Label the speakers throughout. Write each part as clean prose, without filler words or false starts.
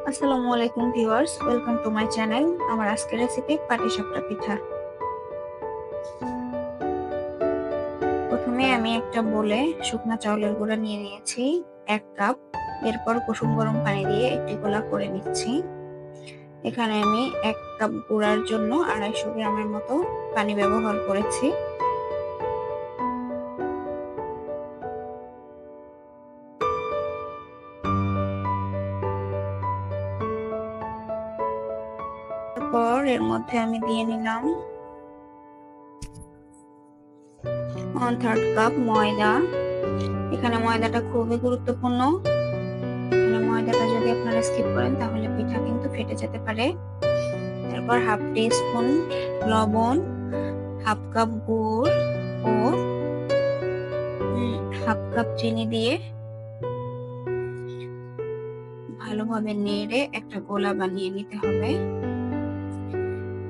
Speaker 1: আসসালামু আলাইকুম viewers, welcome to my channel. আমার আজকের রেসিপি পাটিসাপটা পিঠা। প্রথমে আমি একটা বোলে শুকনা চাউলের গুঁড়া নিয়ে নিয়েছি 1 কাপ। এরপর কুসুম গরম পানি দিয়ে একটি গোলা করে নিচ্ছি। এখানে আমি 1 কাপ গুঁড়ার জন্য 250 গ্রামের মতো পানি ব্যবহার করেছি। তারপর এর মধ্যে আমি দিয়ে নিলাম 1/3 কাপ ময়দা। এখানে ময়দাটা খুবই গুরুত্বপূর্ণ। ময়দাটা যদি আপনারা স্কিপ করেন তাহলে পিঠা কিন্তু ফেটে যেতে পারে। তারপর 1/2 টিস্পুন লবণ, 1/2 কাপ গুড় ও 1/2 কাপ চিনি দিয়ে ভালোভাবে নেড়ে একটা গোলা বানিয়ে নিতে হবে।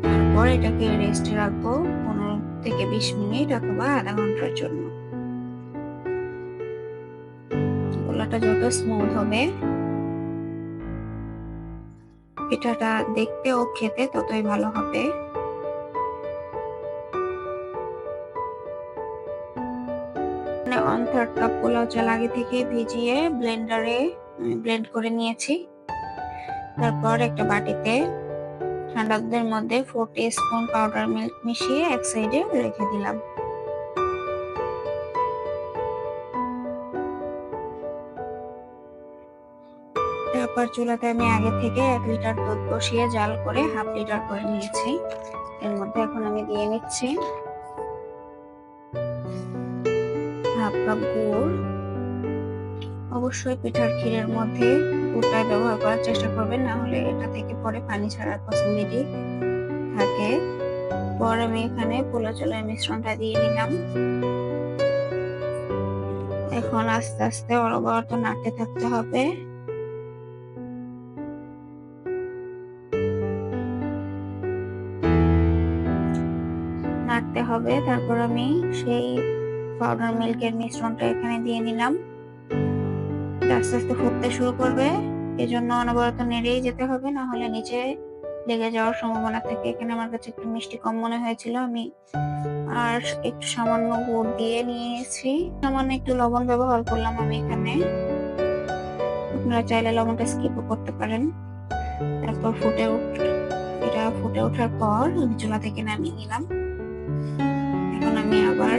Speaker 1: তারপর এটাকে রেস্টে রাখবো 15 থেকে 20 মিনিট অথবা আধা ঘন্টার জন্য। গোলাটা যত স্মুথ হবে পিঠাটা দেখতে ও খেতে ততই ভালো হবে। 1/3 কাপ পোলাও চাল আগে থেকে ভিজিয়ে ব্লেন্ডারে ব্লেন্ড করে নিয়েছি। তারপর একটা বাটিতে ঠান্ডা দুধের মধ্যে 4 টিস্পুন পাউডার মিল্ক মিশিয়ে এক সাইডে রেখে দিলাম। তারপর চুলাতে আমি আগে থেকে 1 লিটার দুধ বসিয়ে জাল করে 1/2 লিটার করে নিয়েছি। এর মধ্যে এখন আমি দিয়ে নিচ্ছি 1/2 কাপ গুড়। অবশ্যই পিঠার ক্ষীরের মধ্যে গুড়টা ব্যবহার করার চেষ্টা করবেন, না হলে এটা থেকে পরে পানি ছাড়ার পসিবিলিটি থাকে। পর আমি এখানে পোলা চালের মিশ্রণটা দিয়ে নিলাম। এখন আস্তে আস্তে অনবরত নাড়তে থাকতে হবে। নাড়তে হবে। তারপর আমি সেই পাউডার মিল্কের মিশ্রণটা এখানে দিয়ে নিলাম। আস্তে আস্তে ফুটতে শুরু করবে, এজন্য অনবরত নেড়েই যেতে হবে, না হলে নিচে লেগে যাওয়ার সম্ভাবনা থাকে। এখানে আমার কাছে একটু মিষ্টি কম মনে হয়েছিল, আমি আর একটু সামান্য গুড় দিয়ে নিয়েছি। সামান্য একটু লবণ ব্যবহার করলাম আমি এখানে, আপনারা চাইলে লবণটা স্কিপও করতে পারেন। তারপর এটা ফুটে ওঠার পর আমি চুলা থেকে নামিয়ে নিলাম। এখন আমি আবার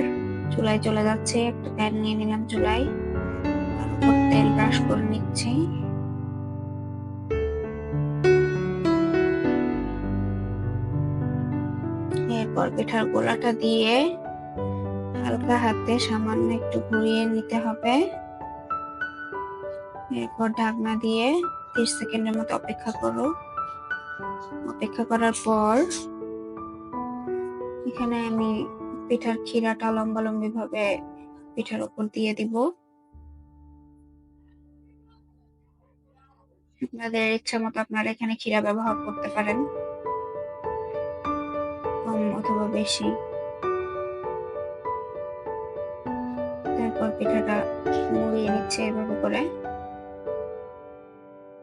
Speaker 1: চুলায় চলে যাচ্ছি। একটা প্যান নিয়ে নিলাম চুলায়, তেল ব্রাশ করে নিচ্ছি। এরপর পিঠার গোলাটা দিয়ে হালকা হাতে সামান্য একটু ঘুরিয়ে নিতে হবে। এরপর ঢাকনা দিয়ে 30 সেকেন্ডের মতো অপেক্ষা করো। অপেক্ষা করার পর এখানে আমি পিঠার ক্ষীরাটা লম্বালম্বি ভাবে পিঠার উপর দিয়ে দিব। আপনাদের ইচ্ছা মতো আপনারা এখানে ক্ষীরা ব্যবহার করতে পারেন, কম অথবা বেশি। তারপর পিঠাটা মুড়িয়ে নিচ্ছে এভাবে করে।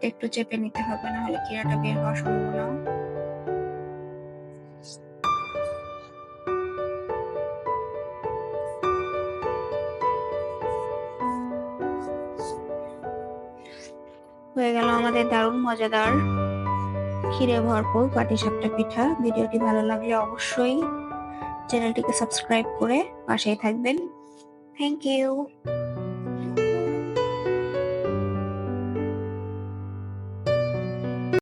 Speaker 1: একটু চেপে নিতে হবে, না হলে ক্ষীরাটা বের হওয়ার সম্ভাবনা। হয়ে গেল আমাদের দারুণ মজাদার ক্ষীরে ভরপুর পাটিসাপটা পিঠা। ভিডিওটি ভালো লাগলে অবশ্যই চ্যানেলটিকে সাবস্ক্রাইব করে পাশেই থাকবেন। Thank you.